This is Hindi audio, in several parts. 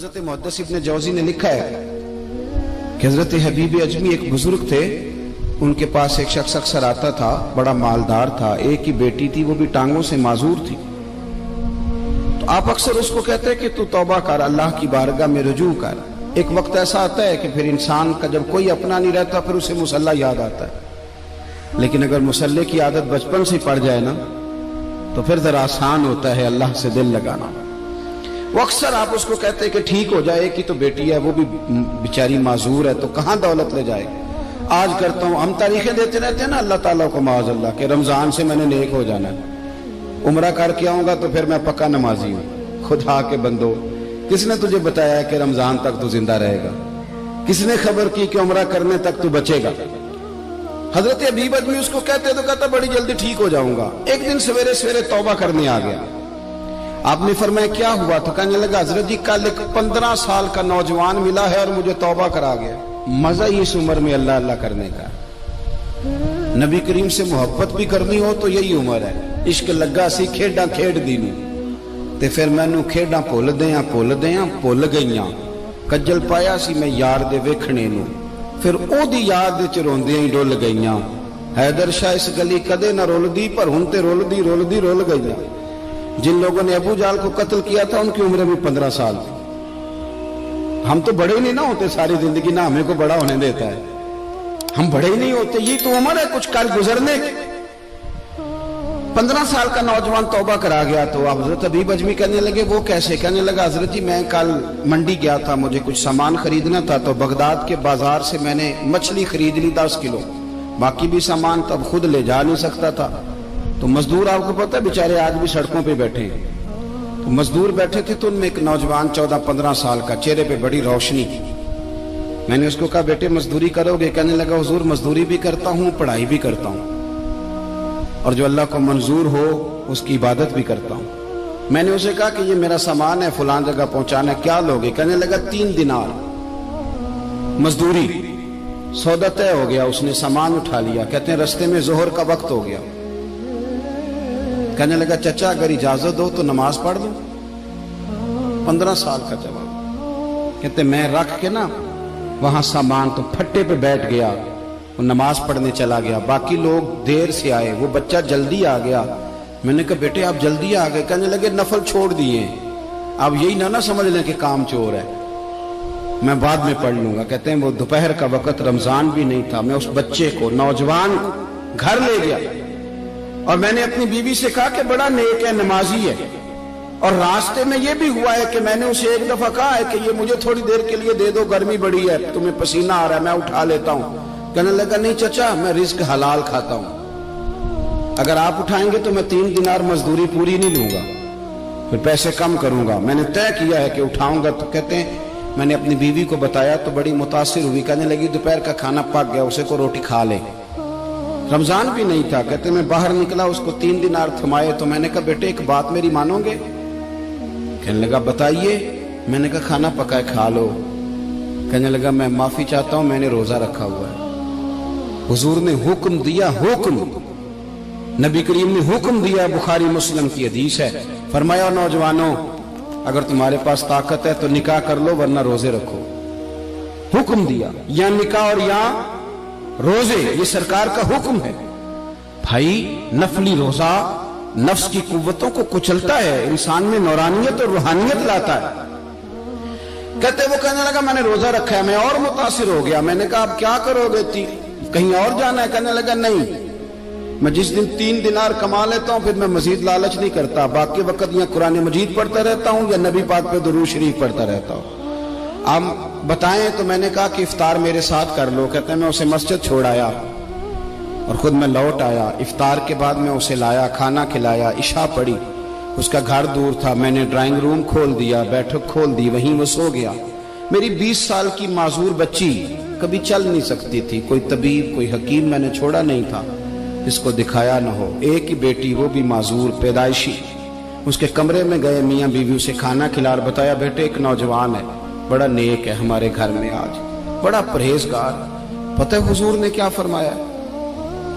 हजरत मुहद्दिस इब्न जौज़ी ने लिखा है कि हजरत हबीब अजमी एक बुजुर्ग थे, उनके पास एक शख्स अक्सर आता था, बड़ा मालदार था, एक ही बेटी थी, वो भी टांगों से माजूर थी। तो आप अक्सर उसको कहते कि तू तौबा कर, अल्लाह की बारगाह में रुजू कर। एक वक्त ऐसा आता है कि फिर इंसान का जब कोई अपना नहीं रहता फिर उसे मुसल्ला याद आता है, लेकिन अगर मुसल्ले की आदत बचपन से पड़ जाए ना तो फिर जरा आसान होता है अल्लाह से दिल लगाना। वो अक्सर आप उसको कहते हैं कि ठीक हो जाए कि तो बेटी है, वो भी बेचारी माजूर है, तो कहां दौलत ले जाए। आज करता हूं, हम तारीखें देते रहते हैं ना अल्लाह ताला को माज अल्लाह के रमजान से मैंने नेक हो जाना है, उम्रा करके आऊंगा तो फिर मैं पक्का नमाजी हूं। खुदा के बंदो, किसने तुझे बताया कि रमजान तक तू जिंदा रहेगा? किसने खबर की कि उम्रा करने तक तू बचेगा? हजरत हबीब अजमी उसको कहते तो कहता बड़ी जल्दी ठीक हो जाऊंगा। एक दिन सवेरे सवेरे तौबा करने आ गया। आपने फरमाया क्या हुआ? तो कहने लगा हजरत जी कल एक 15 साल का नौजवान मिला है और मुझे तौबा करा गया। मजा ही इस उम्र में अल्लाह अल्लाह करने का। नबी करीम से मोहब्बत भी करनी हो तो यही उम्र है। इश्क लगा सी खेडा खेड दी नूं ते फिर मैनू खेडा भुल भुल गईयां। कज्जल पाया सी मैं यार दे वेखणे नूं, फिर ओदी याद च रोंदियां ही डुल गईयां। हैदर शाह इस गली कदे ना रुलदी, पर हुण ते रुलदी रुलदी रुल गईयां। जिन लोगों ने अबू जाल को कत्ल किया था उनकी उम्र भी 15 साल थी। हम तो बड़े ही नहीं ना होते सारी जिंदगी, ना हमें को बड़ा होने देता है, हम बड़े ही नहीं होते। ये तो उम्र है कुछ कर गुजरने। 15 साल का नौजवान तौबा करा गया। तो हजरत हबीब अजमी कहने लगे वो कैसे? कहने लगा हजरत जी मैं कल मंडी गया था, मुझे कुछ सामान खरीदना था, तो बगदाद के बाजार से मैंने मछली खरीद ली 10 किलो, बाकी भी सामान तब खुद ले जा नहीं सकता था। तो मजदूर आपको पता है बेचारे आज भी सड़कों पे बैठे हैं। तो मजदूर बैठे थे तो उनमें एक नौजवान 14-15 साल का, चेहरे पे बड़ी रोशनी। मैंने उसको कहा बेटे मजदूरी करोगे? कहने लगा हुजूर मजदूरी भी करता हूँ, पढ़ाई भी करता हूँ, और जो अल्लाह को मंजूर हो उसकी इबादत भी करता हूँ। मैंने उसे कहा कि ये मेरा सामान है, फलां जगह पहुंचाना, क्या लोगे? कहने लगा 3 दिनार मजदूरी। सौदा तय हो गया, उसने सामान उठा लिया। कहते हैं रस्ते में जोहर का वक्त हो गया। कहने लगा चचा अगर इजाजत दो तो नमाज पढ़ दो। 15 साल का जवाब। कहते मैं रख के ना वहां सामान तो फट्टे पे बैठ गया, वो नमाज पढ़ने चला गया। बाकी लोग देर से आए, वो बच्चा जल्दी आ गया। मैंने कहा बेटे आप जल्दी आ गए? कहने लगे नफल छोड़ दिए, अब यही ना समझ लें कि काम चोर है, मैं बाद में पढ़ लूंगा। कहते हैं वो दोपहर का वक्त, रमजान भी नहीं था, मैं उस बच्चे को नौजवान को घर ले गया और मैंने अपनी बीवी से कहा कि बड़ा नेक है, नमाजी है। और रास्ते में यह भी हुआ है कि मैंने उसे एक दफा कहा है कि ये मुझे थोड़ी देर के लिए दे दो, गर्मी बड़ी है, तुम्हें पसीना आ रहा है, मैं उठा लेता हूं। कहने लगा नहीं चचा मैं रिस्क हलाल खाता हूं, अगर आप उठाएंगे तो मैं 3 दिनार मजदूरी पूरी नहीं लूंगा, फिर पैसे कम करूंगा। मैंने तय किया है कि उठाऊंगा। तो कहते हैं मैंने अपनी बीवी को बताया तो बड़ी मुतासिर हुई। कहने लगी दोपहर का खाना पक गया, उसे को रोटी खा ले। रमजान भी नहीं था। कहते मैं बाहर निकला, उसको 3 दिनार थमाए। तो मैंने कहा बेटे एक बात मेरी मानोगे? कहने लगा बताइए। मैंने कहा खाना पकाए खा लो। कहने लगा मैं माफी चाहता हूं, मैंने रोजा रखा हुआ है। हुजूर ने हुक्म दिया, हुक्म नबी करीम ने हुक्म दिया, बुखारी मुस्लिम की हदीस है। फरमाया नौजवानों अगर तुम्हारे पास ताकत है तो निकाह कर लो, वरना रोजे रखो। हुक्म दिया, या निकाह और या रोजे, ये सरकार का हुक्म है। भाई नफली रोजा नफ्स की कुव्वतों को कुचलता है, इंसान में नौरानियत और रूहानियत लाता है। कहते वो कहने लगा मैंने रोजा रखा है। मैं और मुतासिर हो गया। मैंने कहा आप क्या करोगे? कहीं और जाना है? कहने लगा नहीं, मैं जिस दिन 3 दिनार कमा लेता हूं फिर मैं मजीद लालच नहीं करता, बाकी वक्त या कुरान मजीद पढ़ता रहता हूं या नबी पाक पे दुरूद शरीफ पढ़ता रहता हूं। आप बताएं। तो मैंने कहा कि इफ्तार मेरे साथ कर लो। कहते हैं मैं उसे मस्जिद छोड़ आया और खुद मैं लौट आया। इफ्तार के बाद मैं उसे लाया, खाना खिलाया, इशा पढ़ी। उसका घर दूर था, मैंने ड्राइंग रूम खोल दिया, बैठक खोल दी, वहीं वो सो गया। मेरी 20 साल की माजूर बच्ची कभी चल नहीं सकती थी, कोई तबीब कोई हकीम मैंने छोड़ा नहीं था जिसको दिखाया न हो। एक ही बेटी, वो भी माजूर पैदाइशी। उसके कमरे में गए, मियाँ बीवी उसे खाना खिला, बताया बेटे एक नौजवान है, बड़ा नेक है हमारे घर में, आज बड़ा परहेजगार। पता है हुजूर ने क्या फरमाया?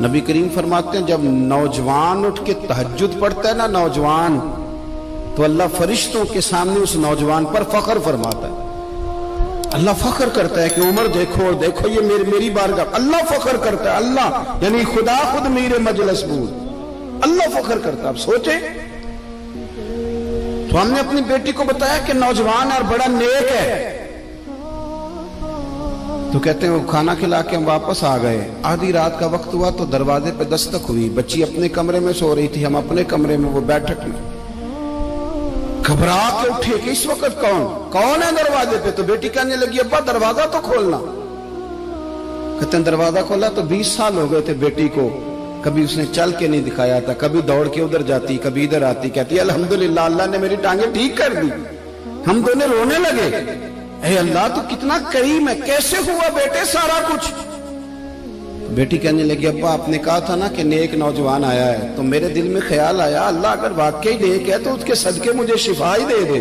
नबी करीम फरमाते हैं जब नौजवान उठ के तहज्जुद पढ़ता है ना, नौजवान तो अल्लाह फरिश्तों के सामने उस नौजवान पर फख्र फरमाता है। अल्लाह फख्र करता है कि उमर देखो और देखो ये मेरी बारगाह। अल्लाह फख्र करता है, अल्लाह यानी खुदा खुद मेरे मजलिस बूद अल्लाह फख्र करता है। अब सोचे, तो हमने अपनी बेटी को बताया कि नौजवान और बड़ा नेक है, तो कहते हैं वो खाना खिला के हम वापस आ गए। आधी रात का वक्त हुआ तो दरवाजे पे दस्तक हुई। बच्ची अपने कमरे में सो रही थी, हम अपने कमरे में, वो बैठक में। घबरा के उठे कि इस वक्त कौन है दरवाजे पे? तो बेटी कहने लगी अब्बा दरवाजा तो खोलना। कहते हैं दरवाजा खोला तो 20 साल हो गए थे बेटी को, कभी उसने चल के नहीं दिखाया था, कभी दौड़ के उधर जाती, कभी इधर आती। कहती अल्हम्दुलिल्लाह अल्लाह ने मेरी टांगे ठीक कर दी। हम दोनों रोने लगे, ए अल्लाह तू कितना करीम है, कैसे हुआ बेटे सारा कुछ? बेटी कहने लगी अब्बा आपने कहा था ना कि नेक नौजवान आया है, तो मेरे दिल में ख्याल आया अल्लाह अगर वाकई नेक है तो उसके सदके मुझे शिफा ही दे दे।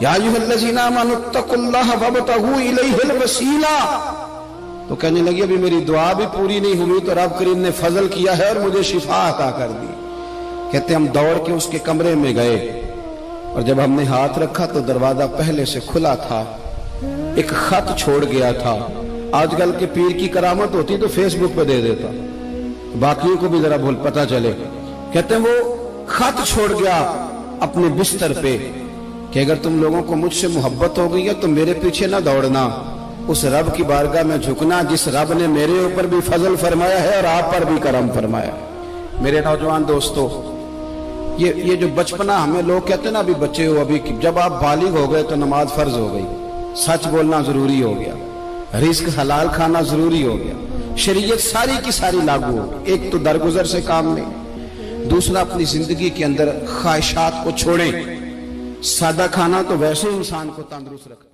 या अय्युहल्लज़ीना आमनुत्तकुल्लाह वब्तगू इलैहिल वसीला। तो कहने लगी अभी मेरी दुआ भी पूरी नहीं हुई तो रब करीम ने फजल किया है और मुझे शिफा अता कर दी। कहते हम दौड़ के उसके कमरे में गए और जब हमने हाथ रखा तो दरवाजा पहले से खुला था, एक खत छोड़ गया था। आजकल के पीर की करामत होती तो फेसबुक पे दे देता, बाकियों को भी जरा भूल पता चले। कहते हैं वो खत छोड़ गया अपने बिस्तर पे कि अगर तुम लोगों को मुझसे मोहब्बत हो गई है तो मेरे पीछे ना दौड़ना, उस रब की बारगाह में झुकना जिस रब ने मेरे ऊपर भी फजल फरमाया है और आप पर भी करम फरमाया। मेरे नौजवान दोस्तों, ये जो बचपना हमें लोग कहते हैं ना अभी बच्चे हो, अभी जब आप बालिग हो गए तो नमाज फर्ज हो गई, सच बोलना जरूरी हो गया, रिस्क हलाल खाना जरूरी हो गया, शरीयत सारी की सारी लागू हो गई। एक तो दरगुजर से काम नहीं, दूसरा अपनी जिंदगी के अंदर ख्वाहिशात को छोड़ें। सादा खाना तो वैसे इंसान को तंदुरुस्त रखता है।